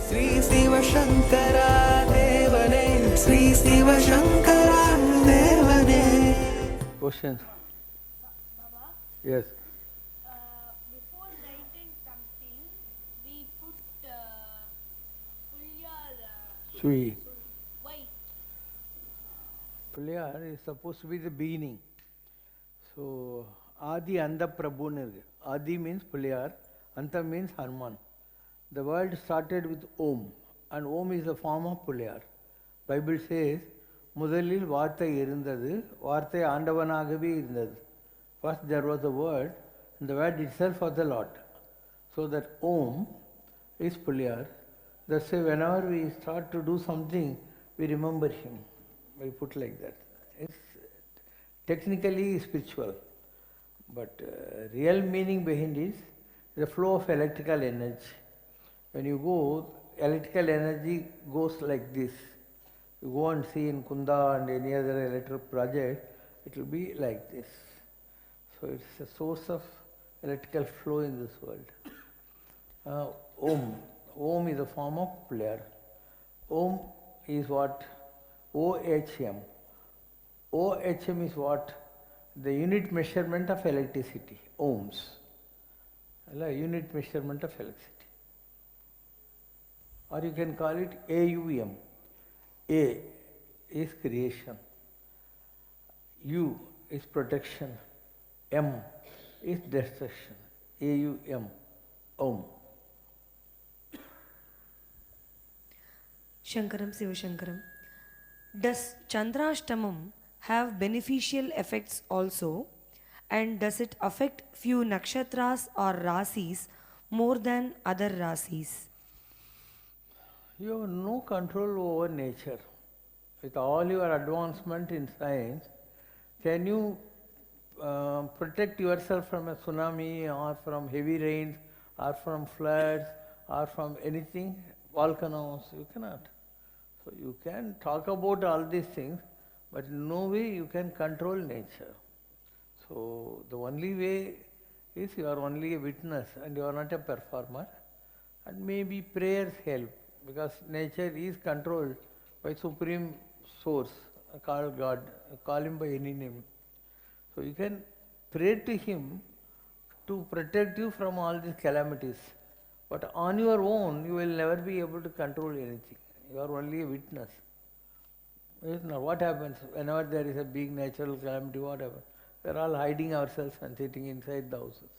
Sri Siva Shankara Devane, Sri Siva Shankara Devane. Questions? Baba, Yes. before writing something, we put Pulyar. Sui. Why? Pulyar is supposed to be the beginning. So, Adi Anda Prabhu. Adi means Pulyar, Anta means Hanuman. The word started with Om, and Om is the form of Pulyar. Bible says, முதலில் வார்த்தை இருந்தது, வார்த்தை ஆண்டவனாகவே இருந்தது. First there was a word, and the word itself was the Lord. So that Om is Pulyar. That's why whenever we start to do something, we remember him. We put like that. It's technically spiritual, but real meaning behind it is the flow of electrical energy. When you go, electrical energy goes like this. You go and see in Kunda and any other electric project, it will be like this. So it's a source of electrical flow in this world. Om. Om is a form of Pulyar. Om is what? OHM. OHM is what? The unit measurement of electricity. Ohms. Unit measurement of electricity. Or you can call it AUM. A is creation. U is protection. M is destruction. AUM. Om. Shankaram, Siva Shankaram. Does Chandrashtamam have beneficial effects also? And does it affect few nakshatras or rasis more than other rasis? You have no control over nature. With all your advancement in science, can you protect yourself from a tsunami or from heavy rains or from floods or from anything, volcanoes? You cannot. So you can talk about all these things, but in no way you can control nature. So the only way is you are only a witness and you are not a performer, and maybe prayers help, because nature is controlled by supreme source called God. Call him by any name. So you can pray to him to protect you from all these calamities. But on your own, you will never be able to control anything. You are only a witness. Now what happens whenever there is a big natural calamity, whatever? We are all hiding ourselves and sitting inside the houses.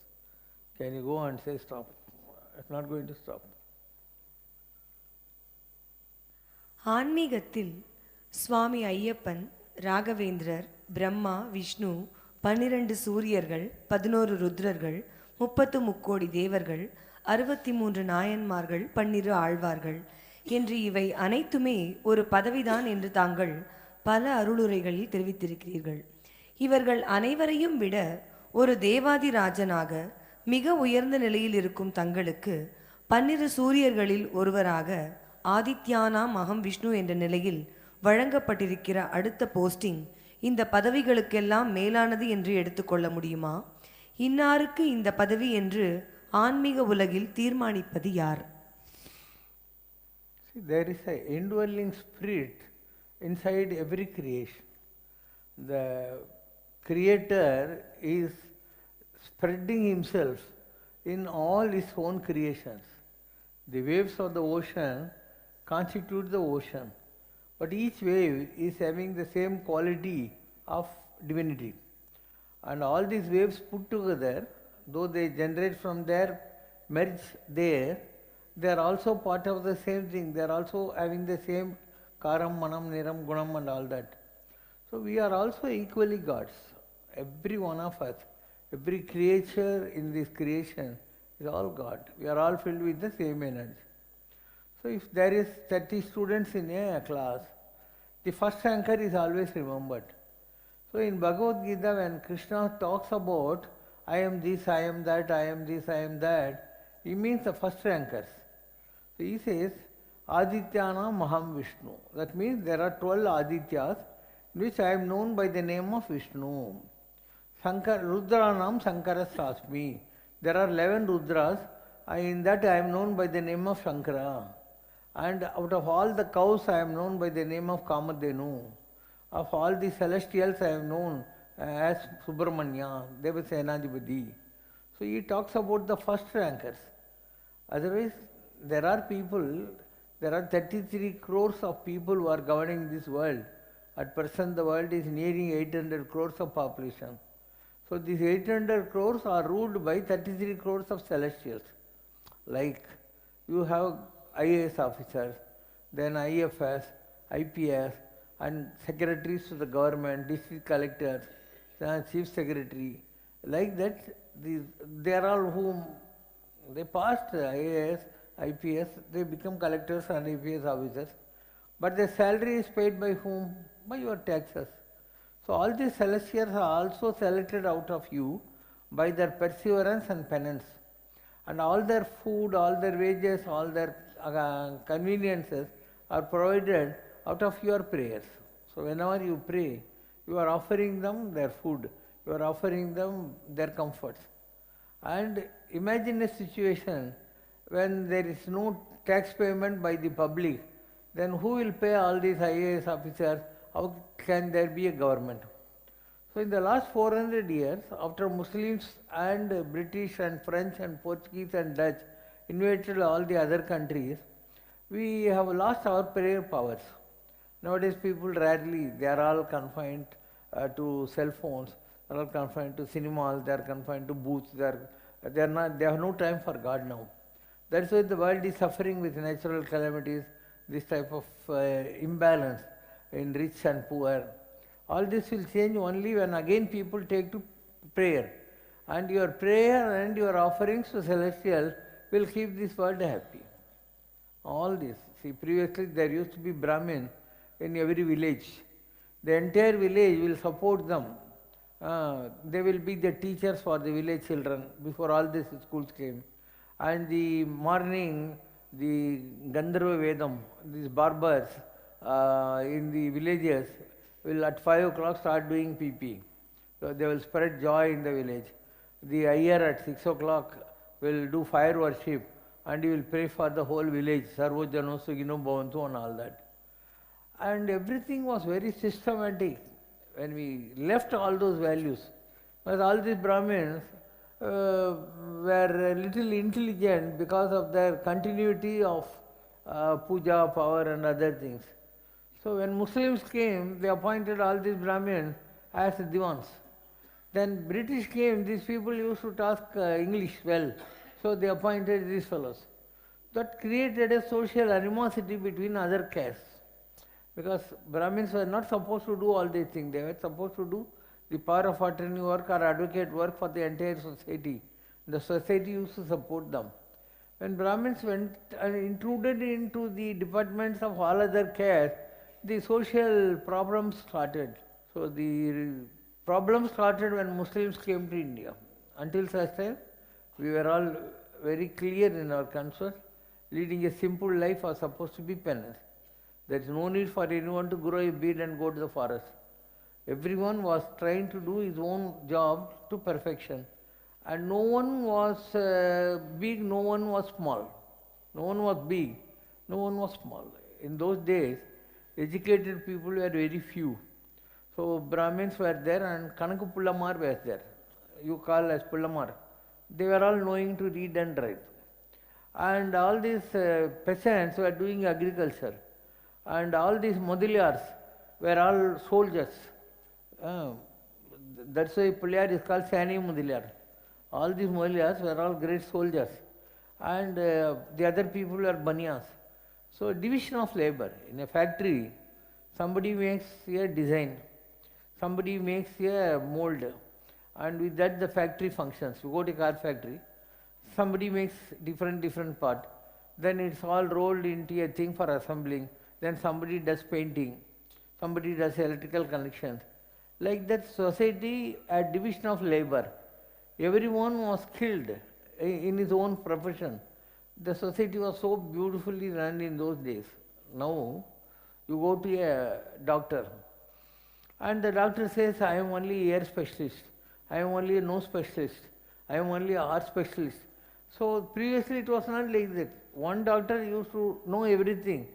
Can you go and say stop? It's not going to stop. ஆன்மீகத்தில் சுவாமி ஐயப்பன், ராகவேந்திரர், பிரம்மா, விஷ்ணு, 12 சூரியர்கள், 11 ருத்ரர்கள், 30 கோடி தேவர்கள், 63 நாயன்மார்கள், 12 ஆழ்வார்கள் என்று இவை அனைத்துமே ஒரு பதவிதான் என்று தாங்கள் பல அருளுரைகளில் தெரிவித்திருக்கிறீர்கள். இவர்கள் அனைவரையும் விட ஒரு தேவாதிராஜனாக மிக உயர்ந்த நிலையில் இருக்கும் தங்களுக்கு 12 சூரியர்களில் ஒருவராக ஆதித்யானாம் அகம் விஷ்ணு என்ற நிலையில் வழங்கப்பட்டிருக்கிற அடுத்த போஸ்டிங் இந்த பதவிகளுக்கெல்லாம் மேலானது என்று எடுத்துக்கொள்ள முடியுமா? இன்னாருக்கு இந்த பதவி என்று ஆன்மீக உலகில் தீர்மானிப்பது யார்? See, there is an indwelling spirit inside every creation. The Creator is spreading himself in all his own creations. The waves of the ocean constitute the ocean, but each wave is having the same quality of divinity. And all these waves put together, though they generate from there, merge there, they are also part of the same thing. They are also having the same karam, manam, niram, gunam and all that. So we are also equally gods. Every one of us, every creature in this creation is all God. We are all filled with the same energy. So if there is 30 students in a class, the first anchor is always remembered. So in Bhagavad Gita, when Krishna talks about I am this, I am that, I am this, I am that, he means the first anchors. So he says, Adityana Maham Vishnu. That means there are 12 Adityas, which I am known by the name of Vishnu. Rudranam Sankarasasmi. There are 11 Rudras, in that I am known by the name of Shankara. And out of all the cows, I am known by the name of Kamadhenu. Of all the celestials, I am known as Subramanya, Devasenadipati. So he talks about the first rankers. Otherwise, there are people, there are 33 crores of people who are governing this world. At present, the world is nearing 800 crores of population. So these 800 crores are ruled by 33 crores of celestials. Like you have IAS officers, then IFS, IPS, and secretaries to the government, district collectors, chief secretary. Like that, they are all whom they passed IAS, IPS, they become collectors and IPS officers. But their salary is paid by whom? By your taxes. So all these celestials are also selected out of you by their perseverance and penance. And all their food, all their wages, all their conveniences are provided out of your prayers. So whenever you pray, you are offering them their food, you are offering them their comforts. And imagine a situation when there is no tax payment by the public, then who will pay all these IAS officers? How can there be a government? So in the last 400 years, after Muslims and British and French and Portuguese and Dutch invaded all the other countries, we have lost our prayer powers. Nowadays people rarely, they are all confined to cell phones, they are all confined to cinemas, they are confined to booths, they have no time for God now. That's why the world is suffering with natural calamities, this type of imbalance in rich and poor. All this will change only when again people take to prayer. And your prayer and your offerings to celestial will keep this world happy. All this. See, previously there used to be Brahmin in every village. The entire village will support them. They will be the teachers for the village children before all these schools came. And the morning, the Gandharva Vedam, these barbers in the villages will at 5 o'clock start doing PP. So they will spread joy in the village. The Iyer at 6 o'clock will do fire worship and he will pray for the whole village, Sarvo Jano Sugino Bhavantu and all that. And everything was very systematic when we left all those values. But all these Brahmins were a little intelligent because of their continuity of puja, power and other things. So when Muslims came, they appointed all these Brahmins as divans. Then British came, these people used to talk English well, so they appointed these fellows. That created a social animosity between other castes. Because Brahmins were not supposed to do all these things, they were supposed to do the power of attorney work or advocate work for the entire society. The society used to support them. When Brahmins went and intruded into the departments of all other castes, the social problems started. So the problem started when Muslims came to India. Until such time, we were all very clear in our concept. Leading a simple life was supposed to be penance. There is no need for anyone to grow a beard and go to the forest. Everyone was trying to do his own job to perfection. And no one was big, no one was small. No one was big, no one was small. In those days, educated people were very few. So Brahmins were there and Kanaka Pullamar was there. You call as Pullamar. They were all knowing to read and write. And all these peasants were doing agriculture. And all these Modiliyars were all soldiers. That's why Pullayar is called Sani Modiliyar. All these Modiliyars were all great soldiers. And the other people were Baniyas. So division of labor. In a factory, somebody makes a design, somebody makes a mold, and with that the factory functions. You go to a car factory, somebody makes different part, then it's all rolled into a thing for assembling, then somebody does painting, somebody does electrical connections. Like that society, a division of labor. Everyone was skilled in his own profession. The society was so beautifully run in those days. Now, you go to a doctor and the doctor says, I am only ear specialist, I am only a nose specialist, I am only a heart specialist. So previously it was not like that. one doctor used to know everything.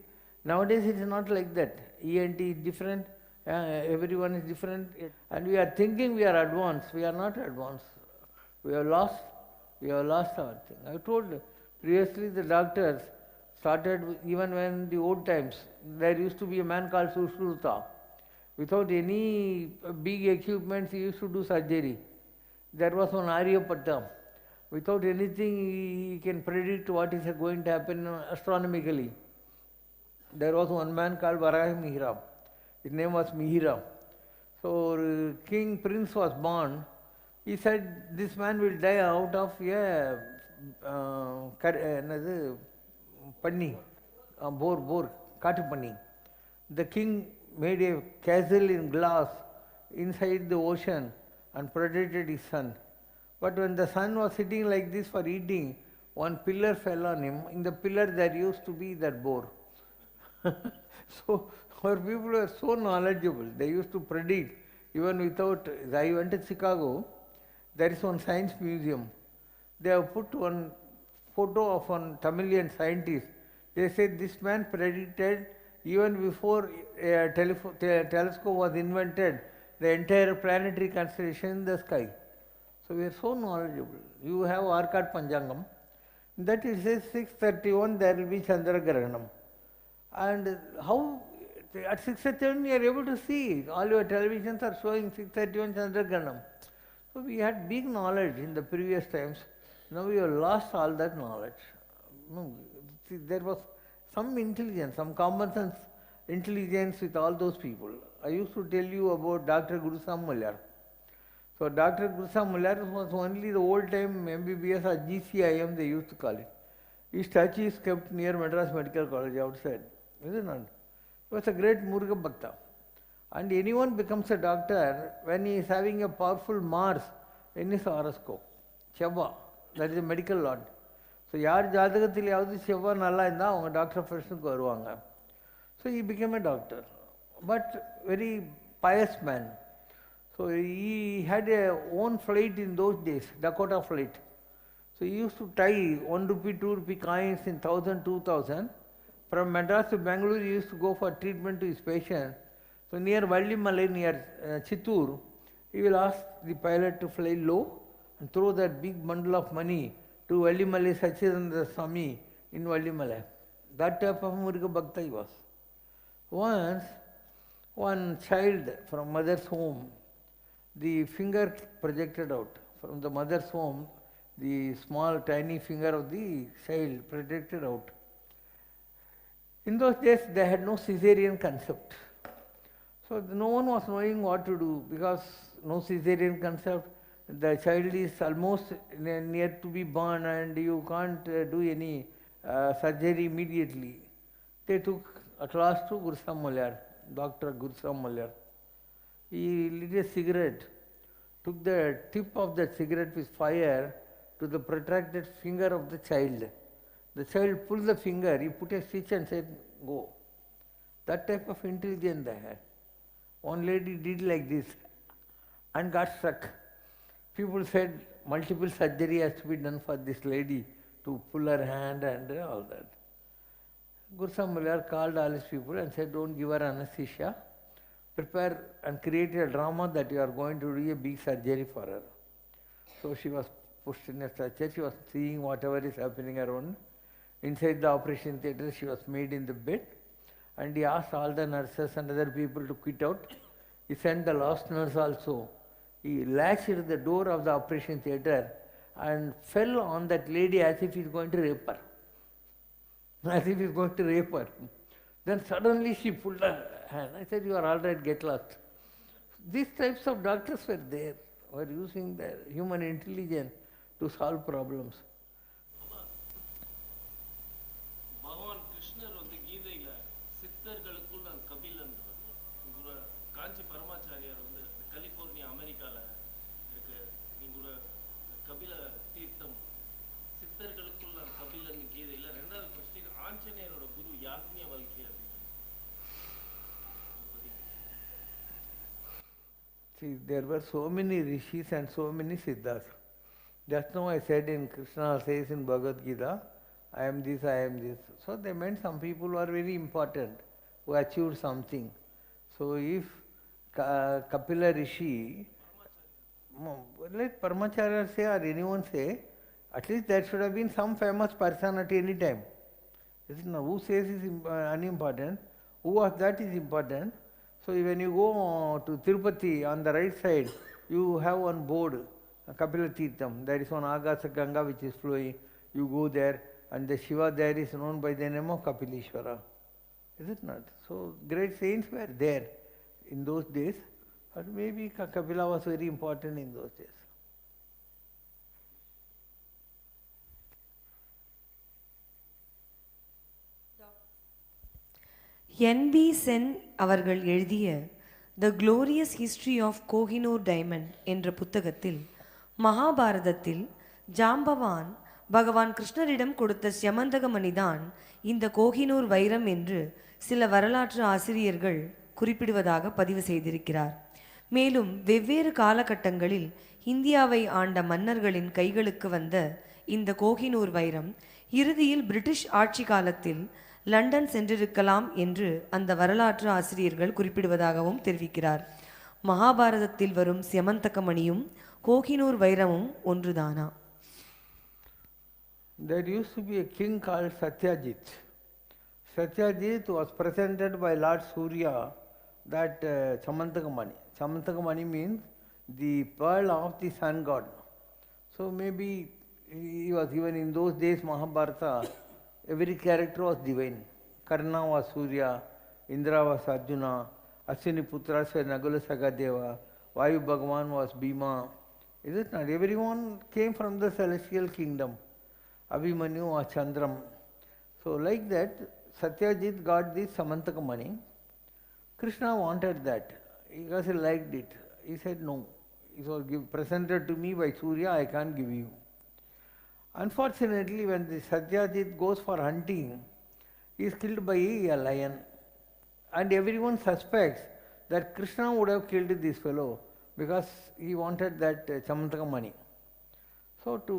Nowadays it is not like that. ENT is different, everyone is different, and we are thinking we are advanced. We are not advanced. We have lost our thing. I told previously the doctors started even when the old times. There used to be a man called Sushruta. Without any big equipment, he used to do surgery. There was one Aryabhatta. Without anything, he can predict what is going to happen astronomically. There was one man called Varaha Mihira. His name was Mihira. So King Prince was born. He said this man will die out of a panni, boar, katu panni. The king made a castle in glass inside the ocean and protected his son. But when the son was sitting like this for eating, one pillar fell on him. In the pillar there used to be that boar. So our people were so knowledgeable. They used to predict even without. I went to Chicago. There is one science museum. They have put one photo of one Tamilian scientist. They said this man predicted even before a telescope was invented, the entire planetary constellation in the sky. So we are so knowledgeable. You have Arcad Panjangam. That it says 6:31 there will be Chandra Grahanam. And how at 6:31 you are able to see. All your televisions are showing 6:31 Chandra Grahanam. So we had big knowledge in the previous times. Now we have lost all that knowledge. No, see, there was some intelligence, some common sense intelligence with all those people. I used to tell you about Dr. Gurusam Mullar. So Dr. Gurusam Mullar was only the old time MBBS or GCIM they used to call it. His statue is kept near Madras Medical College outside. Is it not? He was a great Muruga Bhakta. And anyone becomes a doctor when he is having a powerful Mars in his horoscope. Shiva, that is a medical lord. So யார் ஜாதகத்திலேயாவது செவ்வாய் நல்லா இருந்தால் அவங்க doctor ப்ரொஃபஷனுக்கு வருவாங்க. So he became a doctor, but very pious man. So he had a own flight in those days, Dakota flight. So he used to tie 1 rupee, 2 rupee coins in 1,000, 2,000. From Madras to Bangalore, he used to go for treatment to his patient. So near Vallimalai, near Chittoor, he will ask the pilot to fly low and throw that big bundle of money to Vallimalai Sachidananda Swami in Vallimalai. That type of Muruga Bhakta he was. Once, one child from mother's home, the finger projected out. From the mother's home, the small tiny finger of the child projected out. In those days, they had no caesarean concept. So no one was knowing what to do because no caesarean concept. The child is almost near to be born and you can't do any surgery immediately. They took at last to Gurusam Mullar, Dr. Gurusam Mullar. He lit a cigarette, took the tip of that cigarette with fire to the protracted finger of the child. The child pulled the finger, he put a switch and said, go. That type of intelligence they had. One lady did like this and got struck. People said multiple surgery has to be done for this lady to pull her hand and all that. Gurusam Mullar called all his people and said, don't give her anesthesia. Prepare and create a drama that you are going to do a big surgery for her. So she was pushed in a stretcher. She was seeing whatever is happening around. Inside the operation theatre, she was made in the bed. And he asked all the nurses and other people to quit out. He sent the last nurse also. He latched the door of the operation theatre and fell on that lady as if he is going to rape her. As if he is going to rape her. Then suddenly she pulled her hand. I said, you are all right, get lost. These types of doctors were there, were using their human intelligence to solve problems. பகவான் கிருஷ்ணர் கீதையில சித்தர்களுக்குள் நான் கபிலன் காஞ்சி பரமாச்சாரியார் California அமெரிக்கால இருக்கு நீங்க கபில தீர்த்தம் சித்தர்களுக்குள் நான் கபிலன் கீதையில ரெண்டாவது கொஸ்டின் ஆஞ்சநேயரோட குரு யாக்ஞவல்கியர். See, there were so many rishis and so many siddhas. Just now I said in Krishna says in Bhagavad Gita, I am this, I am this. So they meant some people who are very important, who achieved something. So if Kapila Rishi, let Paramacharya say or anyone say, at least there should have been some famous person at any time. Who says is unimportant, who was that is important. So when you go to Tirupati on the right side, you have one board, Kapila Tirtham. There is one Agasa Ganga which is flowing. You go there and the Shiva there is known by the name of Kapileshwara. Is it not? So great saints were there in those days, but maybe Kapila was very important in those days. N.B. Sen அவர்கள் எழுதிய the glorious history of Kohinoor diamond என்ற புத்தகத்தில் மகாபாரதத்தில் ஜாம்பவான் பகவான் கிருஷ்ணரிடம் கொடுத்த சியமந்தகமணிதான் இந்த கோஹினூர் வைரம் என்று சில வரலாற்று ஆசிரியர்கள் குறிப்பிடுவதாக பதிவு செய்திருக்கிறார். மேலும் வெவ்வேறு காலகட்டங்களில் இந்தியாவை ஆண்ட மன்னர்களின் கைகளுக்கு வந்த இந்த கோஹினூர் வைரம் இறுதியில் பிரிட்டிஷ் ஆட்சி காலத்தில் லண்டன் சென்றிருக்கலாம் என்று அந்த வரலாற்று ஆசிரியர்கள் குறிப்பிடுவதாகவும் தெரிவிக்கிறார். மகாபாரதத்தில் வரும் சியமந்தகமணியும் Kohinoor வைரமும் ஒன்றுதானா? There used to be a king called Satyajit. Satyajit was presented by Lord Surya that Samantakamani. Samantakamani means the pearl of the sun god. So maybe he was given in those days Mahabharata, every character was divine. Karna was Surya, Indra was Arjuna, Ashwini Putras were Nagula Sagadeva, Vayu Bhagavan was Bhima. Is it not? Everyone came from the celestial kingdom. Abhimanyu was Chandram. So like that, Satyajit got this Samantakamani. Krishna wanted that because he liked it. He said no. It was presented to me by Surya, I can't give you. Unfortunately, when the Satyajit goes for hunting, he is killed by a lion. And everyone suspects that Krishna would have killed this fellow because he wanted that Samantakamani. So to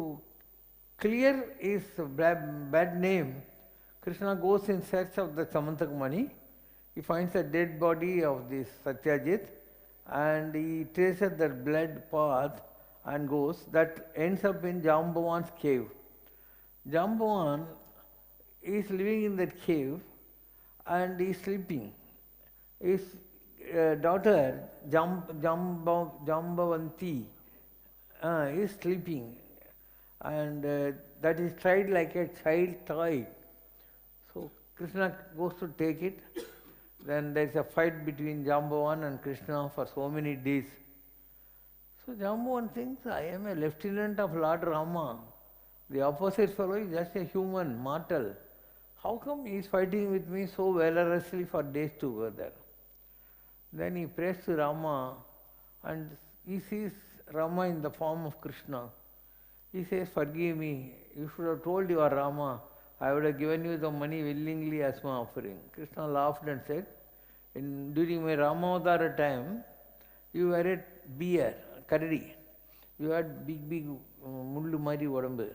clear his bad name, Krishna goes in search of the Samantakamani. He finds a dead body of this Satyajit and he traces the blood path and goes. That ends up in Jambavan's cave. Jambavan is living in that cave and he is sleeping. His daughter Jambavanti is sleeping and that is tried like a child toy. So Krishna goes to take it. Then there is a fight between Jambavan and Krishna for so many days. So Jambavan thinks, I am a lieutenant of Lord Rama. The opposite fellow is just a human, mortal. How come he is fighting with me so valorously for days together? Then he prays to Rama and he sees Rama in the form of Krishna. He says, forgive me, you should have told your Rama, I would have given you the money willingly as my offering. Krishna laughed and said, during my Ramadara time, you were a bear, karadi. You had big mullu mari odambu.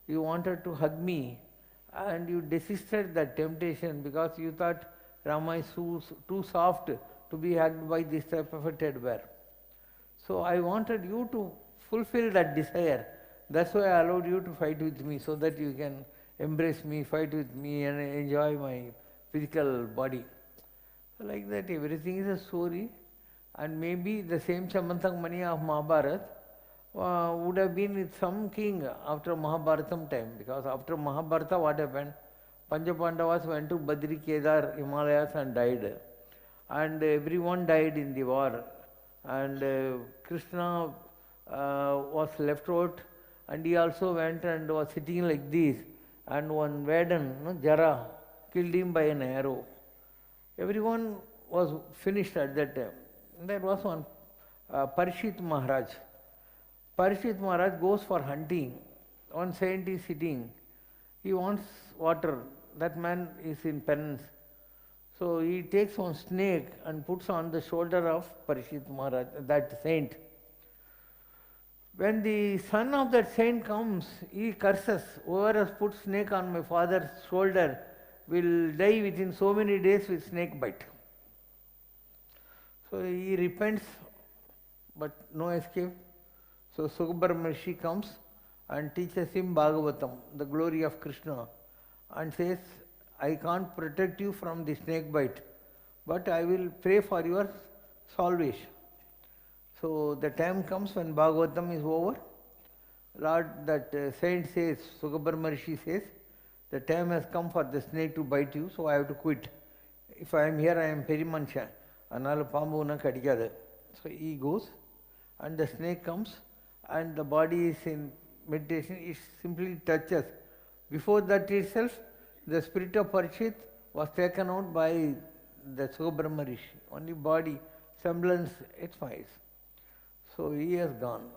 You wanted to hug me and you desisted that temptation because you thought Rama is too soft to be hugged by this type of a teddy bear. So I wanted you to fulfill that desire. That's why I allowed you to fight with me so that you can embrace me, fight with me and enjoy my physical body. So like that, everything is a story and maybe the same Samantakamani of Mahabharata would have been with some king after Mahabharatam time, because after Mahabharata what happened? Panchapandavas went to Badri, Kedar, Himalayas and died. And everyone died in the war. And Krishna was left out and he also went and was sitting like this. And one Vedan, Jara, killed him by an arrow. Everyone was finished at that time. There was one Parishit Maharaj. Parishit Maharaj goes for hunting. One saint is sitting. He wants water. That man is in penance. So he takes one snake and puts on the shoulder of Parishit Maharaj, that saint. When the son of that saint comes, he curses, whoever has put snake on my father's shoulder will die within so many days with snake bite. So he repents, but no escape. So Sukhabrahmarshi comes and teaches him Bhagavatam, the glory of Krishna, and says, I can't protect you from the snake bite, but I will pray for your salvation. So the time comes when Bhagavatam is over. Lord, that saint says, Sukhabrahmarshi says, the time has come for the snake to bite you, so I have to quit. If I am here, I am Perimansha. Anala Pambu na kadikada. So he goes, and the snake comes, and the body is in meditation, it simply touches. Before that itself, the spirit of Parikshit was taken out by the Sukhabrahmarshi. Only body, semblance, it finds. So he has gone.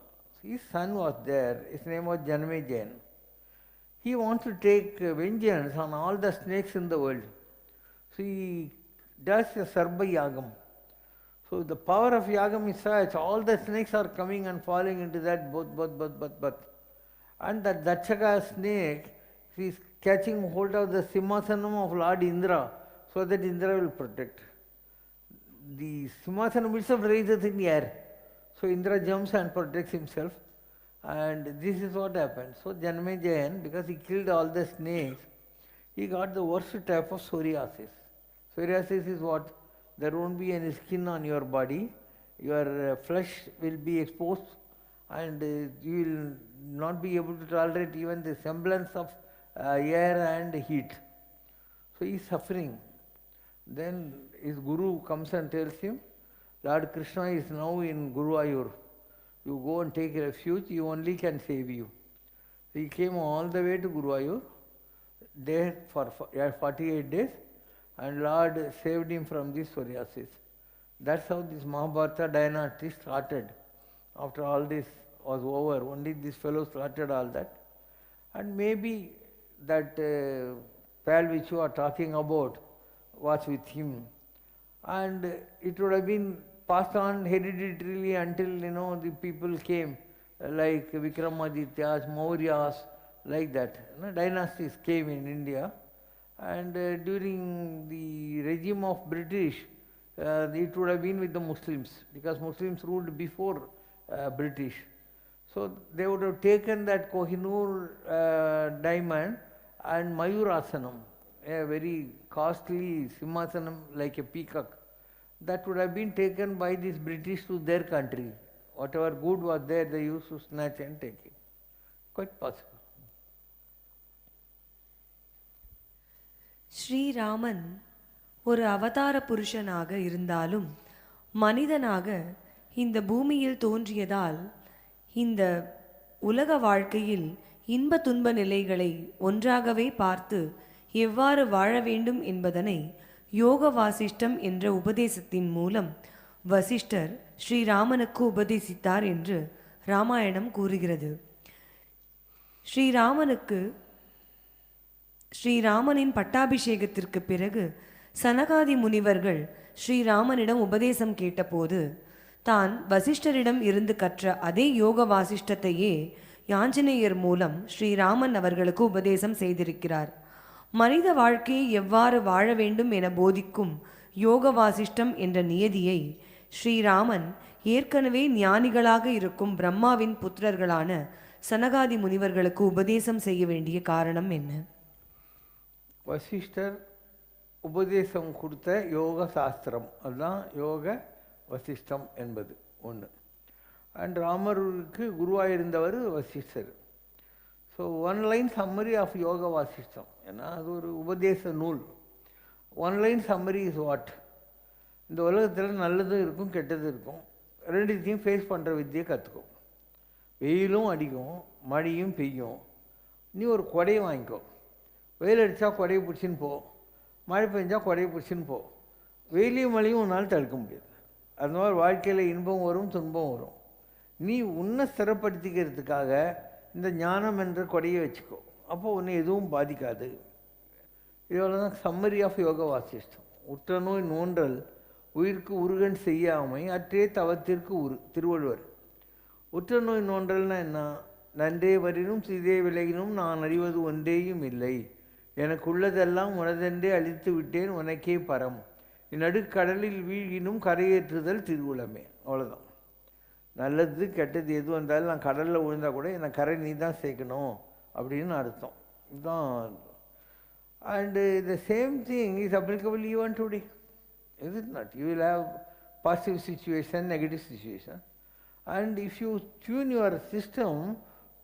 His son was there, his name was Janmejan. He wants to take vengeance on all the snakes in the world. So he does a Sarva Yagam. So the power of Yagam is such, all the snakes are coming and falling into that both. And that Dakshaka snake is catching hold of the Simhasanam of Lord Indra, so that Indra will protect. The Simhasanam itself raises in the air. So Indra jumps and protects himself. And this is what happened. So Janmejan, because he killed all the snakes, he got the worst type of psoriasis. Psoriasis is what? There won't be any skin on your body, your flesh will be exposed, and you will not be able to tolerate even the semblance of air and heat. So he is suffering. Then his guru comes and tells him, Lord Krishna is now in Guruvayur. You go and take refuge, he only can save you. So he came all the way to Guruvayur, there for 48 days, and Lord saved him from this psoriasis. That's how this Mahabharata dynasty started. After all this was over, only this fellow started all that. And maybe that pal which you are talking about was with him. And it would have been passed on hereditarily until, the people came, like Vikramaदित्याs, Mauryas, like that. Dynasties came in India. And during the regime of British, it would have been with the Muslims, because Muslims ruled before British. So they would have taken that Kohinoor diamond and Mayurasanam, a very costly Simhasanam like a peacock, that would have been taken by these British to their country. Whatever good was there, they used to snatch and take it. Quite possible. Sriraman ஒரு அவதார புருஷனாக இருந்தாலும் மனிதனாக இந்த பூமியில் தோன்றியதால் இந்த உலக வாழ்க்கையில் இன்ப துன்ப நிலைகளை ஒன்றாகவே பார்த்து எவ்வாறு வாழ வேண்டும் என்பதனை யோக வாசிஷ்டம் என்ற உபதேசத்தின் மூலம் வசிஷ்டர் ஸ்ரீராமனுக்கு உபதேசித்தார் என்று ராமாயணம் கூறுகிறது. ஸ்ரீராமனின் பட்டாபிஷேகத்திற்கு பிறகு சனகாதி முனிவர்கள் ஸ்ரீராமனிடம் உபதேசம் கேட்டபோது தான் வசிஷ்டரிடம் இருந்து கற்ற அதே யோக வாசிஷ்டத்தையே யாஞ்சநேயர் மூலம் ஸ்ரீராமன் அவர்களுக்கு உபதேசம் செய்திருக்கிறார். மனித வாழ்க்கையை எவ்வாறு வாழ வேண்டும் என போதிக்கும் யோக வாசிஷ்டம் என்ற நியதியை ஸ்ரீராமன் ஏற்கனவே ஞானிகளாக இருக்கும் பிரம்மாவின் புத்திரர்களான சனகாதி முனிவர்களுக்கு உபதேசம் செய்ய வேண்டிய காரணம் என்ன? வசிஷ்டர் உபதேசம் கொடுத்த யோக சாஸ்திரம், அதுதான் யோக வசிஷ்டம் என்பது ஒன்று. அண்ட் ராமருக்கு குருவாக இருந்தவர் வசிஷ்டர். So one line summary of Yoga Vasishtam, ஏன்னா அது ஒரு உபதேச நூல். One line summary is what? இந்த உலகத்தில் நல்லதும் இருக்கும் கெட்டதும் இருக்கும், ரெண்டுத்தையும் ஃபேஸ் பண்ணுற வித்தியை கற்றுக்கும். வெயிலும் அடிக்கும் மழையும் பெய்யும், நீ ஒரு கொடையை வாங்கிக்கோ. வெயில் அடித்தா கொடையை பிடிச்சின்னு போ, மழை பெஞ்சா கொடையை பிடிச்சின்னு போ. வெயிலையும் மழையும் உன்னால் தடுக்க முடியாது. அது மாதிரி வாழ்க்கையில் இன்பம் வரும் துன்பம் வரும். நீ உன்னை ஸ்திரப்படுத்திக்கிறதுக்காக இந்த ஞானம் என்ற கொடையை வச்சுக்கோ, அப்போ உன்னை எதுவும் பாதிக்காது. இதோட தான் சம்மரி ஆஃப் யோக வாசிஷ்டம். உற்ற நோய் நோன்றல் உயிருக்கு உருகன் செய்யாமை அற்றே தவத்திற்கு திருவள்ளுவர். உற்ற நோய் நோன்றல்னா என்ன? நன்றே வரினும் தீதே விலகினும் நான் அறிவது ஒன்றேயும் இல்லை, எனக்குள்ளதெல்லாம் உனதென்றே அழித்து விட்டேன் உனக்கே பரம், நடுக்கடலில் வீழினும் கரையேற்றுதல் திருவுளமே. அவ்வளோதான். நல்லது கெட்டது எது வந்தாலும் நான் கடலில் விழுந்தா கூட என்னை கரை நீ தான் சேர்க்கணும் அப்படின்னு அர்த்தம். இதுதான். And the same thing is applicable even today. Is it not? You will have positive situation, negative situation. And if you tune your system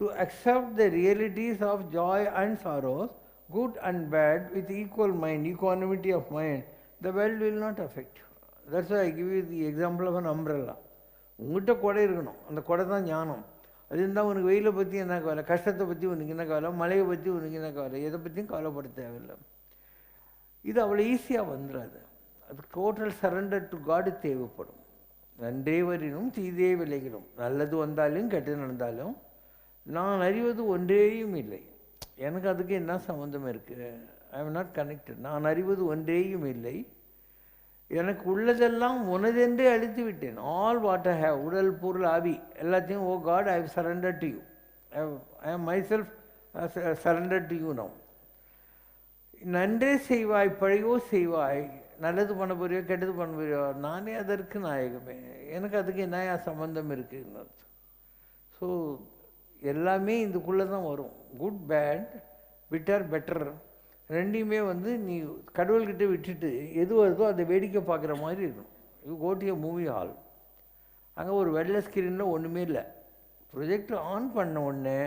to accept the realities of joy and sorrows, good and bad, with equal mind, equanimity of mind, the world will not affect you. That's why I give you the example of an umbrella. உங்கள்கிட்ட கொடை இருக்கணும், அந்த கொடை தான் ஞானம். அது இருந்தால் உனக்கு வெயிலை பற்றி என்ன கவலை, கஷ்டத்தை பற்றி உனக்கு என்ன கவலை, மழையை பற்றி உனக்கு என்ன கவலை, எதை பற்றியும் கவலைப்பட தேவையில்லை. இது அவ்வளோ ஈஸியாக வந்துடாது. அது டோட்டல் சரண்டர் டு காடு தேவைப்படும். நன்றே வரினும் தீதே விலகினும், நல்லது வந்தாலும் கெட்டது நடந்தாலும் நான் அறிவது ஒன்றேயும் இல்லை, எனக்கு அதுக்கு என்ன சம்மந்தம் இருக்குது, ஐ எம் நாட் கனெக்டட். நான் அறிவது ஒன்றேயும் இல்லை, எனக்கு உள்ளதெல்லாம் உனதென்றே அழித்து விட்டேன். ஆல் வாட் ஐ ஹேவ், உடல் பொருள் ஆவி எல்லாத்தையும், oh God I have surrender to you, I am myself surrender to you now. நன்றே செய்வாய் பழையோ செய்வாய், நல்லது பண்ண போறியோ கெட்டது பண்ண போறியோ, நானே அதற்கு நாயகமே, எனக்கு அதுக்கு என்ன சம்பந்தம் இருக்குன்னு அர்த்தம். ஸோ எல்லாமே இதுக்குள்ளே தான் வரும். குட் பேட் பிட்டர் பெட்டர் ரெண்டையுமே நீ கடவுள்கிட்ட விட்டுட்டு எது வருதோ அதை வேடிக்கை பார்க்குற மாதிரி இருக்கும். You go to a movie hall, அங்கே ஒரு வெள்ளை ஸ்க்ரீனில் ஒன்றுமே இல்லை, ப்ரொஜெக்டர் ஆன் பண்ண உடனே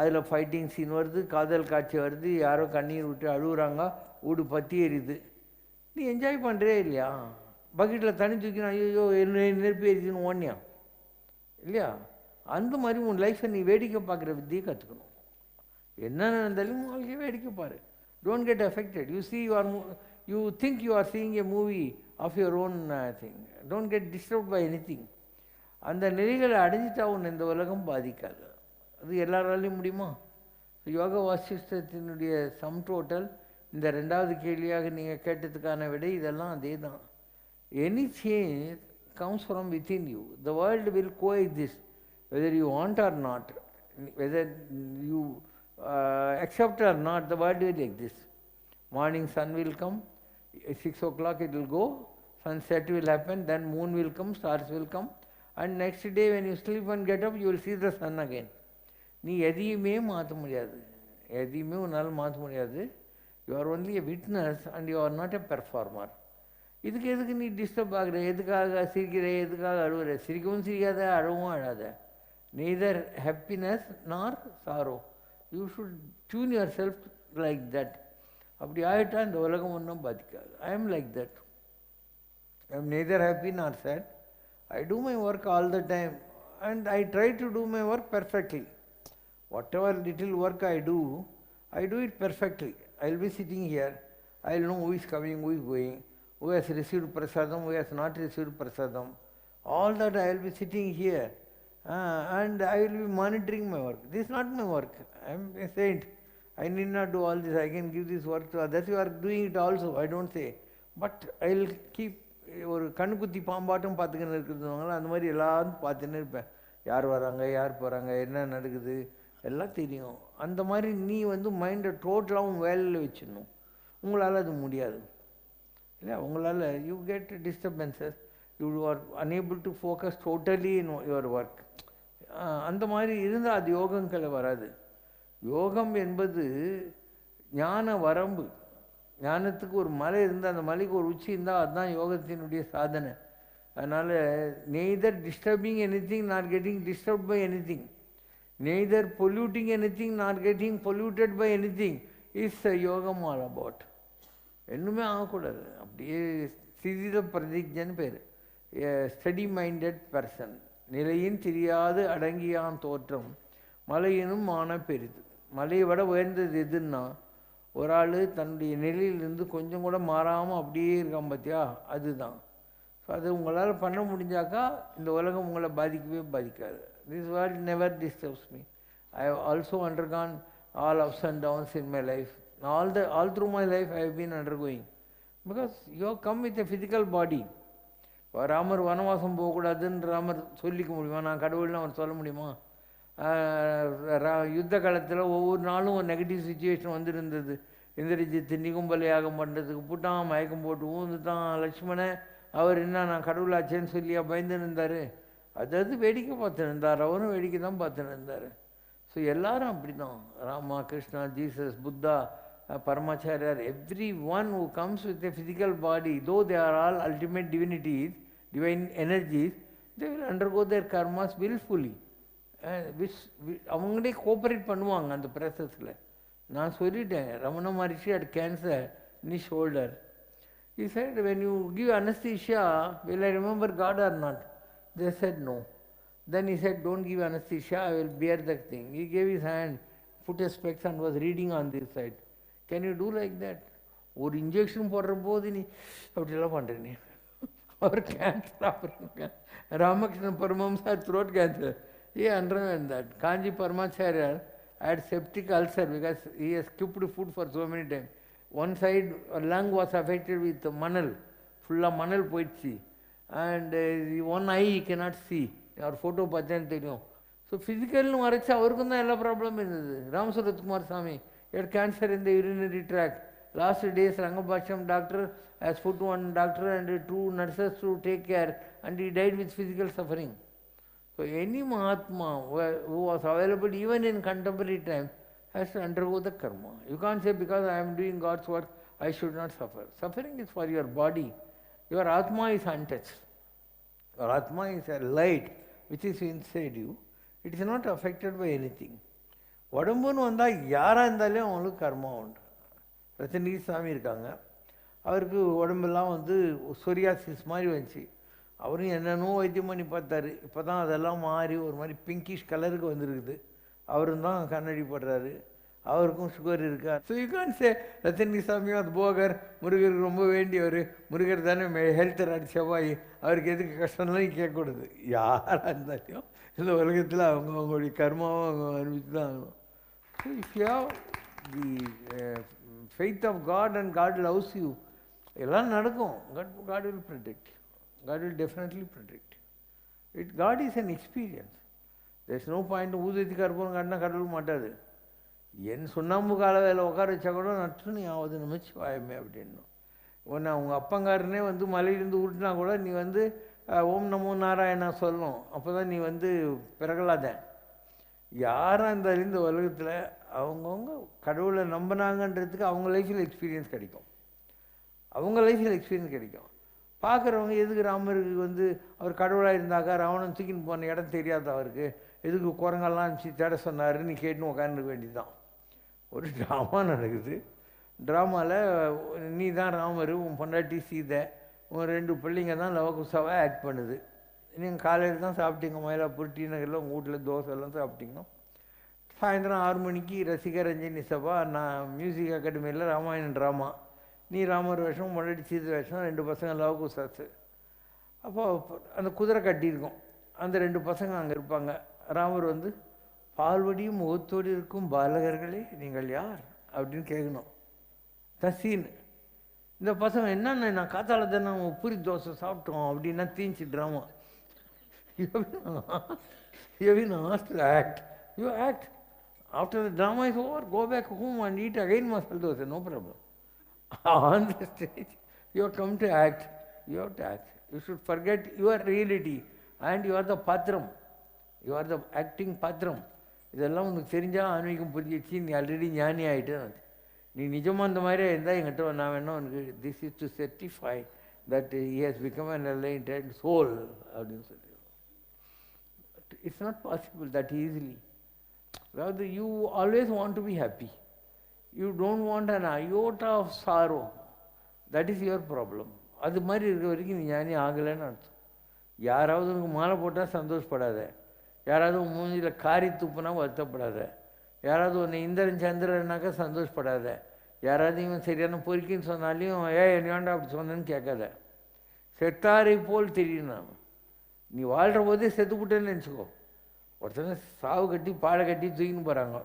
அதில் ஃபைட்டிங் சீன் வருது, காதல் காட்சி வருது, யாரோ கண்ணீர் விட்டு அழுகுறாங்க, வீடு பற்றி எரியுது. நீ என்ஜாய் பண்ணுறே இல்லையா? பக்கெட்டில் தண்ணி தூக்கினா ஐயோ நெருப்பி எரிச்சுன்னு ஓடனியா இல்லையா? அந்த மாதிரி உன் லைஃப்பை நீ வேடிக்கை பார்க்குற வித்தியை கற்றுக்கணும். என்ன நடந்தாலும் வாழ்க்கையை வேடிக்கை பாரு. Don't get affected. You think you are seeing a movie of your own thing. Don't get disturbed by anything. அந்த நிலைகளை அடைஞ்சிட்டா உன் இந்த உலகம் பாதிக்காது. அது எல்லாராலையும் முடியுமா? யோகா வாசிஷ்டத்தினுடைய சம் டோட்டல் இந்த ரெண்டாவது கேள்வியாக நீங்கள் கேட்டதுக்கான விடை இதெல்லாம் அதே தான். Any change comes from within you. The world will coexist whether you want or not, whether you accept or not, the world will exist. Morning sun will come, 6 o'clock it will go, sunset will happen, then moon will come, stars will come, and next day when you sleep and get up you will see the sun again. நீ எதையுமே மாற்ற முடியாது, எதையுமே உன்னால் மாற்ற முடியாது. You are only a witness and you are not a performer. இதுக்கு எதுக்கு நீ டிஸ்டர்ப் ஆகுற, எதுக்காக சிரிக்கிற, எதுக்காக அழுகுற? சிரிக்கவும் சிரிக்காத, அழவும் அழாத. neither happiness nor sorrow. You should tune yourself like that. அப்படி ஆகிட்டா இந்த உலகம் ஒன்றும் பாதிக்காது. I am like that. I am neither happy nor sad. I do my work all the time and I try to do my work perfectly. Whatever little work I do it perfectly. I will be sitting here, I will know who is coming, who is going, who has received prasadam, who has not received prasadam. All that I will be sitting here. And I will be monitoring my work. This is not my work. I am a saint. I need not do all this. I can give this work to others. You are doing it also. I don't say. But I will keep ஒரு கண்ணுக்குத்தி பாம்பாட்டம் பார்த்துக்கின்னு இருக்கிறதுனால அந்த மாதிரி எல்லாரும் பார்த்துன்னு இருப்பேன். யார் வராங்க, யார் போகிறாங்க, என்ன நடக்குது எல்லாம் தெரியும். அந்த மாதிரி நீ மைண்டை டோட்டலாகவும் வேலையில் வச்சிடணும். உங்களால் அது முடியாது இல்லையா? உங்களால் you get disturbances, you are unable to focus totally in your work. அந்த மாதிரி இருந்தால் அது யோகங்களை வராது. யோகம் என்பது ஞான வரம்பு. ஞானத்துக்கு ஒரு மலை இருந்தால் அந்த மலைக்கு ஒரு உச்சி இருந்தால் அதுதான் யோகத்தினுடைய சாதனை. அதனால் neither disturbing any thing not getting disturbed by any thing, neither polluting any thing not getting polluted by any thing is யோகம் ஆல் அபவுட். இன்னுமே ஆகக்கூடாது. அப்படியே சிதித பிரதிஜன்னு பேர். Steady minded person. நிலையின் தெரியாது அடங்கியான் தோற்றம் மலையினும் மான பெரிது. மலையை விட உயர்ந்தது எதுன்னா ஒரு ஆள் தன்னுடைய நிலையிலிருந்து கொஞ்சம் கூட மாறாமல் அப்படியே இருக்கான் பார்த்தியா, அதுதான். ஸோ அது உங்களால் பண்ண முடிஞ்சாக்கா இந்த உலகம் உங்களை பாதிக்கவே பாதிக்காது. This world never disturbs me. I have also undergone all ups and downs in my life. all through my life I have been undergoing, because you have come with a physical body. Ramar வனவாசம் போகக்கூடாதுன்னு ராமர் சொல்லிக்க முடியுமா? நான் கடவுள்னு அவர் சொல்ல முடியுமா? யுத்த காலத்தில் ஒவ்வொரு நாளும் ஒரு நெகட்டிவ் சுச்சுவேஷன் வந்துருந்தது. இந்திரஜித்து நிகும்பலை யாகம் பண்ணுறதுக்கு புட்டான், மயக்கம் போட்டு ஊந்துட்டான். லக்ஷ்மணன் அவர் என்ன நான் கடவுளாச்சேன்னு சொல்லியா பயந்துன்னு இருந்தார். அதாவது வேடிக்கை பார்த்துன்னு இருந்தார், அவரும் வேடிக்கை தான் பார்த்துன்னு இருந்தார். ஸோ எல்லாரும் அப்படி தான். Rama, Krishna, Jesus, Buddha, Paramacharya, everyone who comes with a physical body, though they are all ultimate divinities, divine energies, they will undergo their karmas willfully. அவங்களே கோஆப்ரேட் பண்ணுவாங்க அந்த ப்ராசஸில். நான் சொல்லிட்டேன், ரமண மகரிஷி had cancer in his shoulder. He said, when you give anesthesia, will I remember God or not? They said no. Then he said, don't give anesthesia, I will bear the thing. He gave his hand, put a specs and was reading on this side. Can you do like that? ஒரு injection போடுற போது நீ அப்படிலாம் பண்ணுறேன். அவர் cancer operation, Ramakrishnan Paramahamsa had throat cancer. He underwent that. Kanji Paramacharya had septic ulcer because he has skipped food for so many times. One side lung was affected with manal, full of manal போயிடுச்சு. And one eye he cannot see. அவர் photo பார்த்தேன்னு தெரியும். So ஃபிசிக்கல்னு வரைச்சி அவருக்கும் தான் எல்லா ப்ராப்ளமும் இருந்தது. ராமசுரத்குமார் சாமி had cancer in the urinary tract. Last days Rangabhashyam doctor has put one doctor and 2 nurses to take care, and he died with physical suffering. So any Mahatma who was available even in contemporary time has to undergo the karma. You can't say because I am doing God's work I should not suffer. Suffering is for your body. Your Atma is untouched. Your Atma is a light which is inside you. It is not affected by anything. உடம்புன்னு வந்தால் யாராக இருந்தாலும் அவங்களுக்கு கர்மா உண்டு. ரத்தனகிரி சாமி இருக்காங்க, அவருக்கு உடம்பெல்லாம் psoriasis மாதிரி வந்துச்சு. அவரும் என்னென்னோ வைத்தியம் பண்ணி பார்த்தாரு. இப்போ தான் அதெல்லாம் மாறி ஒரு மாதிரி பிங்கிஷ் கலருக்கு வந்துருக்குது. அவரும் தான் கண்ணாடி போடுறாரு, அவருக்கும் சுகர் இருக்கார். ஸோ யூ கான் சே ரத்தனகிரி சாமியும் அது போகர், முருகருக்கு ரொம்ப வேண்டியவர், முருகர் தானே ஹெல்த் ராட் செவ்வாய், அவருக்கு எதுக்கு கஷ்டம்லாம் கேட்கக்கூடாது. யாராக இருந்தாலும் இந்த உலகத்தில் அவங்களுடைய கர்மாவும் அவங்க அனுப்பிச்சு தான் ஆகணும். So if you have the faith of God and God loves you, எல்லாம் நடக்கும். God will protect. God will definitely protect. God is an experience. There is no point ஊதுவத்தி கற்பூரம் காட்டினா கடவுள் மாட்டாது. என் சுண்ணாம்பு கால வேலை உட்கார வச்சா கூட நட்டு நீ ஆகுது நமச்சு வாயமே அப்படின்னும். ஒன்று அவங்க அப்பங்காரனே மலையிலேருந்து உருட்டினா கூட நீ ஓம் நமோ நாராயணா சொல்லணும். அப்போ தான் நீ பிறகலாதேன். யாராக இருந்தாலும் இந்த உலகத்தில் அவங்கவுங்க கடவுளை நம்பினாங்கன்றதுக்கு அவங்க லைஃப்பில் எக்ஸ்பீரியன்ஸ் கிடைக்கும். அவங்க லைஃப்பில் எக்ஸ்பீரியன்ஸ் கிடைக்கும். பார்க்குறவங்க எதுக்கு ராமருக்கு அவர் கடவுளாக இருந்தாக்கா ராவணன் தூக்கின்னு போன இடம் தெரியாது அவருக்கு, எதுக்கு குரங்கெல்லாம் அனுப்பிச்சு தேட சொன்னாருன்னு கேட்டுன்னு உட்காந்துருக்க வேண்டியதுதான். ஒரு ட்ராமா நடக்குது. ட்ராமாவில் நீ தான் ராமர், உன் பொண்டாட்டி சீதை, உன் 2 பிள்ளைங்க தான் லவகுசாவாக ஆக்ட் பண்ணுது. நீங்கள் காலையில் தான் சாப்பிட்டீங்க, மயிலாப்பூர் டி நகரில் உங்கள் வீட்டில் தோசை எல்லாம் சாப்பிட்டீங்க. சாயந்தரம் 6 மணிக்கு ரசிகர் ரஞ்சனி சபா நான் மியூசிக் அகாடமியில் ராமாயணன் ட்ராமா. நீ ராமர் வேஷம், முன்னாடி சீதை வேஷம், 2 பசங்க லவகுசாஸு. அப்போ அந்த குதிரை கட்டியிருக்கோம், அந்த 2 பசங்க அங்கே இருப்பாங்க. ராமர் பால்வடியும் முகத்தோடு இருக்கும் பாலகர்களே நீங்கள் யார் அப்படின்னு கேட்கணும். தசீன்னு இந்த பசங்க என்னென்ன நான் காத்தால தானே பூரி தோசை சாப்பிட்டோம் அப்படின்னா தீஞ்சு drama. You have been asked to act. You act. After the drama is over, go back home and eat again masala dosa, no problem. On the stage, you have come to act. You have to act. You should forget your reality and you are the patram. You are the acting patram. இதெல்லாம் உனக்கு தெரிஞ்சால் ஆன்மீகம் புரிஞ்சிச்சு, நீ already ஞானி ஆகிட்டு. நீ நிஜமாக இந்த மாதிரியே இருந்தால் என்கிட்ட நான் வேணும் உனக்கு this is to certify that he has become an enlightened soul அப்படின்னு சொல்லி. It's not possible that easily. அதாவது you always want to be happy. You don't want an iota of sorrow. That is your problem. அது மாதிரி இருக்க வரைக்கும் நீ ஞானி ஆகலைன்னு அர்த்தம். யாராவது உனக்கு மாலை போட்டால் சந்தோஷப்படாத, யாராவது உன் மூஞ்சியில் காரி துப்புனா வருத்தப்படாத, யாராவது உன்னை இந்திரன் சந்திரனாக்கா சந்தோஷப்படாத, யாராவது இவன் சரியான பொறுக்கின்னு சொன்னாலையும் என்ன வேண்டாம் அப்படி சொன்னேன்னு கேட்காத. செத்தாரை போல் தெரியும். நான் நீ வாழ்கிற போதே செத்துக்கிட்டேன்னு நினச்சிக்கோ. ஒருத்தங்க சாவு கட்டி பாலை கட்டி தூக்கின்னு போகிறாங்க.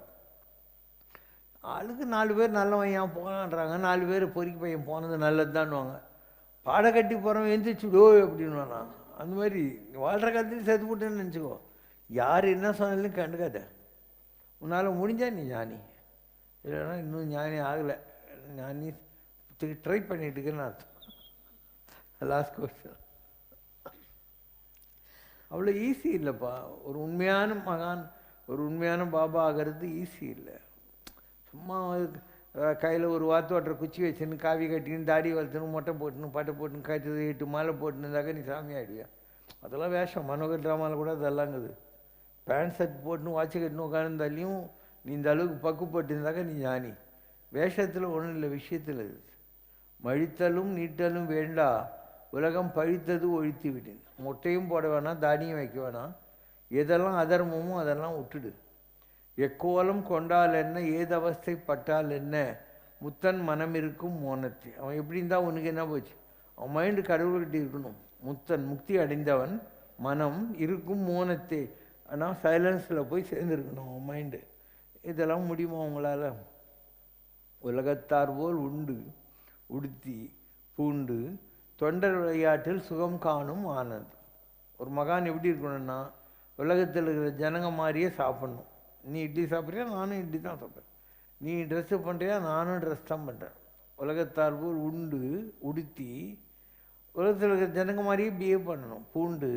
ஆளுக்கு 4 பேர் நல்லவன் ஏன் போகலான்றாங்க, 4 பேர் பொறுக்கி பையன் போனது நல்லது தான்வாங்க. பாட கட்டி போகிறவன் எந்திரிச்சுடோ அப்படின்வானா. அந்த மாதிரி வாழ்கிற காலத்துலேயும் செத்து போட்டேன்னு நினச்சிக்கோ. யார் என்ன சொன்னாலும் கண்டுக்காத. உன்னால் முடிஞ்சா நீ ஞானி, இல்லைன்னா இன்னும் ஞானி ஆகலை, ஞானி ட்ரை பண்ணிட்டு இருக்கேன்னு அர்த்தம். Last question. அவ்வளோ ஈஸி இல்லைப்பா. ஒரு உண்மையான மகான், ஒரு உண்மையான பாபா ஆகிறது ஈஸி இல்லை. சும்மா கையில் ஒரு வாத்து ஓட்டுற குச்சி வச்சுன்னு காவி கட்டின்னு தாடி வளர்த்துன்னு மொட்டை போட்டுன்னு பட்டை போட்டுன்னு கட்டு 8 மாலை போட்டுனுந்தாக்க நீ சாமி ஆகிடுவியா? அதெல்லாம் வேஷம். மனோகர் ட்ராமாவில் கூட அதெல்லாங்குது. பேண்ட் ஷர்ட் போட்டுன்னு வாட்சி கட்டின்னு உட்காந்துருந்தாலையும் நீ இந்த அளவுக்கு பக்கு போட்டுருந்தாக்க நீ ஞானி. வேஷத்தில் ஒன்றும் இல்லை, விஷயத்தில் இது. மழித்தலும் நீட்டலும் வேண்டா, உலகம் பழித்தது ஒழித்து விட்டேன். மொட்டையும் போட வேணாம், தாடியும் வைக்க வேணாம். எதெல்லாம் அதர்மமோ அதெல்லாம் விட்டுடு. எக்கோலம் கொண்டால் என்ன, ஏது அவஸ்தை பட்டால் என்ன, முத்தன் மனம் இருக்கும் மோனத்தை. அவன் எப்படி இருந்தால் உனக்கு என்ன போச்சு? அவன் மைண்டு கடவுள்கிட்ட இருக்கணும். முத்தன் முக்தி அடைந்தவன் மனம் இருக்கும் மோனத்தை. ஆனால் சைலன்ஸில் போய் சேர்ந்துருக்கணும் அவன் மைண்டு. இதெல்லாம் முடியுமா அவங்களால? உலகத்தார் போல் உண்டு உடுத்தி பூண்டு தொண்டர் விளையாட்டில் சுகம் காணும் ஆனந்தம். ஒரு மகான் எப்படி இருக்கணும்னா, உலகத்தில் இருக்கிற ஜனங்க மாதிரியே சாப்பிட்ணும். நீ இட்லி சாப்பிட்றியா, நானும் இட்லி தான் சாப்பிட்றேன். நீ ட்ரெஸ்ஸு பண்ணுறியா, நானும் ட்ரெஸ் தான் பண்ணுறேன். உலகத்தார் போல் உண்டு உடுத்தி உலகத்தில் இருக்கிற ஜனங்க மாதிரியே பிஹேவ் பண்ணணும். பூண்டு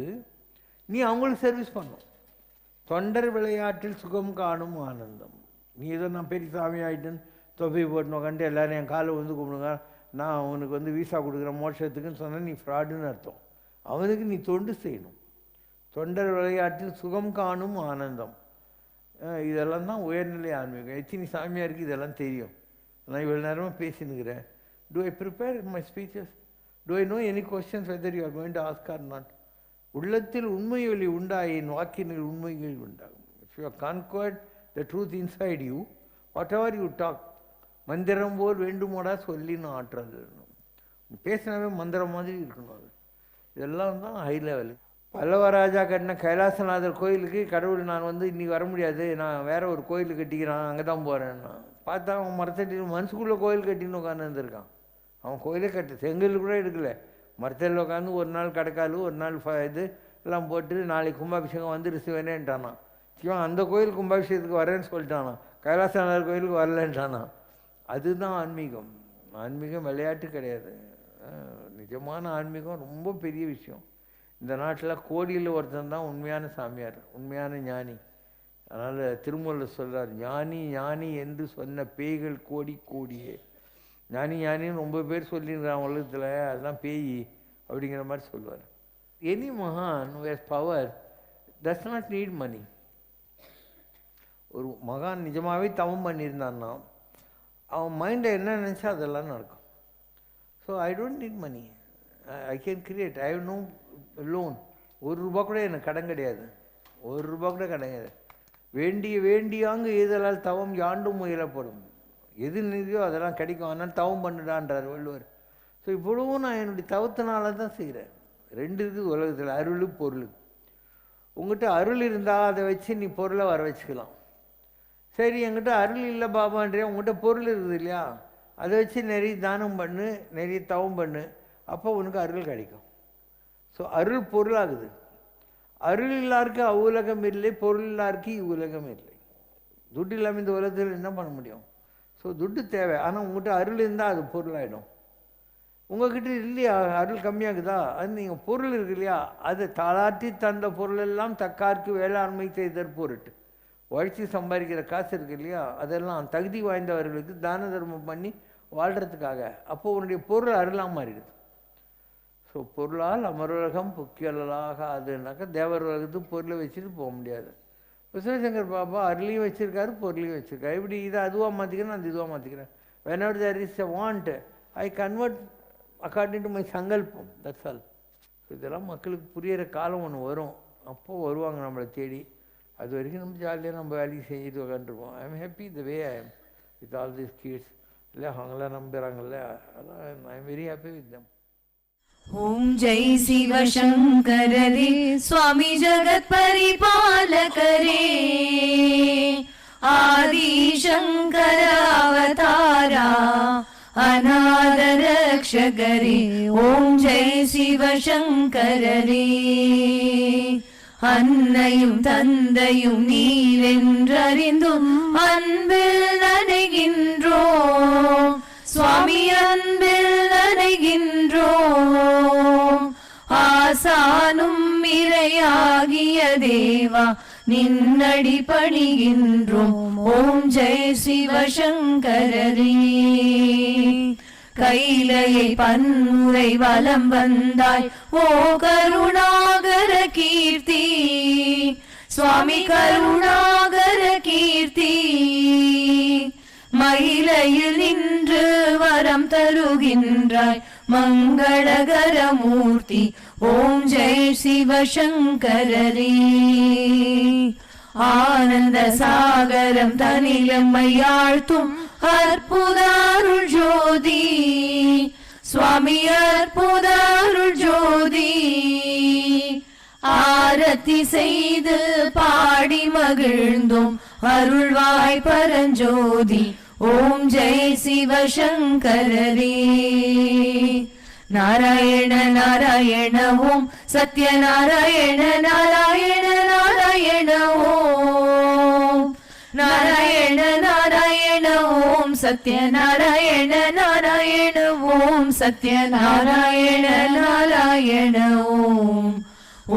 நீ அவங்களுக்கு சர்வீஸ் பண்ணணும். தொண்டர் விளையாட்டில் சுகம் காணும் ஆனந்தம். நீ ஏதோ நான் பெரிய சாமி ஆகிட்டேன்னு தொப்பை போட்டுன்னு உட்காந்துட்டு எல்லோரும் என் காலை வந்து கும்பிடுங்க, நான் அவனுக்கு வந்து வீசா கொடுக்குறேன் மோட்சத்துக்குன்னு சொன்னால் நீ ஃப்ராடுன்னு அர்த்தம். அவனுக்கு நீ தொண்டு செய்யணும். தொண்டர் விளையாட்டில் சுகம் காணும் ஆனந்தம். இதெல்லாம் தான் உயர்நிலை ஆன்மீகம். எத்தனை சாமியாருக்கு இதெல்லாம் தெரியும். நான் இவ்வளோ நேரமாக பேசினுக்கிறேன். Do I prepare my speeches? Do I know any questions whether you are going to ask or not? உள்ளத்தில் உண்மை ஒளி உண்டாயின் வாக்கினில் உண்மைகள் உண்டாகும். If you are conquered the truth inside you, whatever you talk, மந்திரம் போல் வேண்டுமோடா சொல்லின்னு ஆற்றது. பேசினாவே மந்திரம் மாதிரி இருக்கணும். அது இதெல்லாம் தான் ஹை லெவலு. பல்லவராஜா கட்டின கைலாசநாதர் கோயிலுக்கு கடவுள் நான் வந்து இன்றைக்கி வர முடியாது, நான் வேறு ஒரு கோயில் கட்டிக்கிறான், அங்கே தான் போகிறேன்னா பார்த்தா அவன் மரத்தடி மனசுக்குள்ளே கோயில் கட்டின்னு உட்காந்து இருந்திருக்கான். அவன் கோயிலே கட்டு செங்கல் கூட எடுக்கலை. மரத்தடியில் உட்காந்து ஒரு நாள் கடைக்கால், ஒரு நாள் இது எல்லாம் போட்டு நாளைக்கு கும்பாபிஷேகம் வந்து ரிசிவேனேன்ட்டானா. சிவன் அந்த கோயில் கும்பாபிஷேகத்துக்கு வரேன்னு சொல்லிட்டானா, கைலாசநாதர் கோயிலுக்கு வரலன்ட்டானா. அதுதான் ஆன்மீகம். ஆன்மீகம் விளையாட்டு கிடையாது. நிஜமான ஆன்மீகம் ரொம்ப பெரிய விஷயம். இந்த நாட்டில் கோடியில் ஒருத்தன் தான் உண்மையான சாமியார், உண்மையான ஞானி. அதனால் திருமூலர் சொல்கிறார், ஞானி ஞானி என்று சொன்ன பேய்கள் கோடி கோடியே. ஞானி ஞானின்னு ரொம்ப பேர் சொல்லிடுறான் உலகத்தில், அதெல்லாம் பேய் அப்படிங்கிற மாதிரி சொல்லுவார். எனி மகான் who has power does not need money. ஒரு மகான் நிஜமாகவே தவம் பண்ணியிருந்தான்னா அவன் மைண்டில் என்ன நினச்சா அதெல்லாம் நடக்கும். So I don't need money, I can create. I have no loan. ₹1 கூட எனக்கு கடன் கிடையாது, ₹1 கூட கடன் கிடையாது. வேண்டியாங்க ஏதலால் தவம் யாண்டும் முயலப்படும். எது நிதியோ அதெல்லாம் கிடைக்கும், அதனால் தவம் பண்ணுடான்றார் வள்ளுவர். ஸோ இவ்வளவும் நான் என்னுடைய தவத்தினால தான் செய்கிறேன். 2 இருக்குது உலகத்தில், அருள் பொருள். உங்கள்கிட்ட அருள் இருந்தால் அதை வச்சு நீ பொருளை வர வச்சுக்கலாம். சரி, என்கிட்ட அருள் இல்லை பாபான்றே, உங்கள்கிட்ட பொருள் இருக்குது இல்லையா, அதை வச்சு நிறைய தானம் பண்ணு, நிறைய தவம் பண்ணு, அப்போ உனக்கு அருள் கிடைக்கும். ஸோ அருள் பொருளாகுது. அருள் இல்லாருக்கு அவ்வுலகம் இல்லை, பொருள் இல்லாருக்கு இவ்வுலகம் இல்லை. துட்டு இல்லாமல் இந்த உலகத்தில் என்ன பண்ண முடியும்? ஸோ துட்டு தேவை, ஆனால் உங்கள்கிட்ட அருள் இருந்தால் அது பொருளாகிடும். உங்கள்கிட்ட இல்லையா, அருள் கம்மியாகுதா, அது நீங்கள் பொருள் இருக்கு இல்லையா, அது தாளாட்டி தந்த பொருளெல்லாம் தக்காருக்கு வேளாண்மை செய்தற் பொருட்டு. உழைச்சி சம்பாதிக்கிற காசு இருக்கு இல்லையா, அதெல்லாம் தகுதி வாய்ந்தவர்களுக்கு தான தர்மம் பண்ணி வாழ்கிறதுக்காக. அப்போது உன்னுடைய பொருள் அருளாக மாறிடுது. ஸோ பொருளால் அமருலகம் புக்கியலாக அதுனாக்கா தேவர் உலகத்துக்கு பொருளை வச்சுட்டு போக முடியாது. சிவசங்கர் பாபா அருளையும் வச்சுருக்காரு, பொருளையும் வச்சுருக்காரு. இப்படி இதை அதுவாக மாற்றிக்கிறேன், அது இதுவாக மாற்றிக்கிறேன். whenever there is a want, I convert according to my சங்கல்பம், தட்ஸ் ஆல். இதெல்லாம் மக்களுக்கு புரியிற காலம் ஒன்று வரும், அப்போது வருவாங்க நம்மளை தேடி. அது வரைக்கும் நம்ம ஜாலியாக நம்ம வேலையை செஞ்சுட்டு உட்காந்துருப்போம். I am happy the way I am with all these kids. இல்லை அவங்களாம் நம்புகிறாங்கல்ல, அதான் I am very happy with them. Om ஜெய் சிவ சங்கரரே, சுவாமி ஜகத் பரிபாலகரே, ஆதி சங்கர அவதாரா, அநாத ரக்ஷகரே ஓம் ஜெய் சிவசங்கரரே. அன்னையும் தந்தையும் நீரென்றறிந்தும் அன்பில் நனைகின்றோம் சுவாமி, அன்பில் நனைகின்றோம். ஆசானும் இறையாகிய தேவா நின்னடி பணிகின்றோம் ஓம் ஜெய் சிவசங்கரரே. கைலையை பன்முறை வலம் வந்தாய் ஓ கருணாகர கீர்த்தி சுவாமி, கருணாகர கீர்த்தி. மயிலையில் நின்று வரம் தருகின்றாய் மங்களகர மூர்த்தி ஓம் ஜெய் சிவசங்கரரே. ஆனந்த சாகரம் தனிலம்மையாழ்த்தும் அற்புத அருள் ஜோதி சுவாமி, அற்புத அருள் ஜோதி. ஆரத்தி செய்து பாடி மகிழ்ந்தோம் அருள்வாய் பரஞ்சோதி ஓம் ஜெய் சிவசங்கரரே. நாராயண நாராயண ஓம் சத்யநாராயண நாராயண நாராயண ஓம். நாராயண நாராயண ஓம் சத்யநாராயண நாராயண ஓம் சத்யநாராயண நாராயண ஓம்.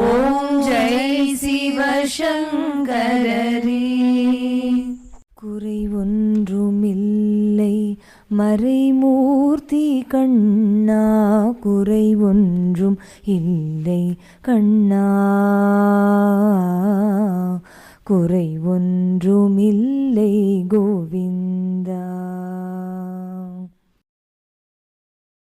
ஓம் ஜெய் சிவசங்கரரே. குறை ஒன்றுமில்லை மறைமூர்த்தி கண்ணா, குறை ஒன்றும் இல்லை கண்ணா, குறை ஒன்றுமில்லை கோவிந்தா.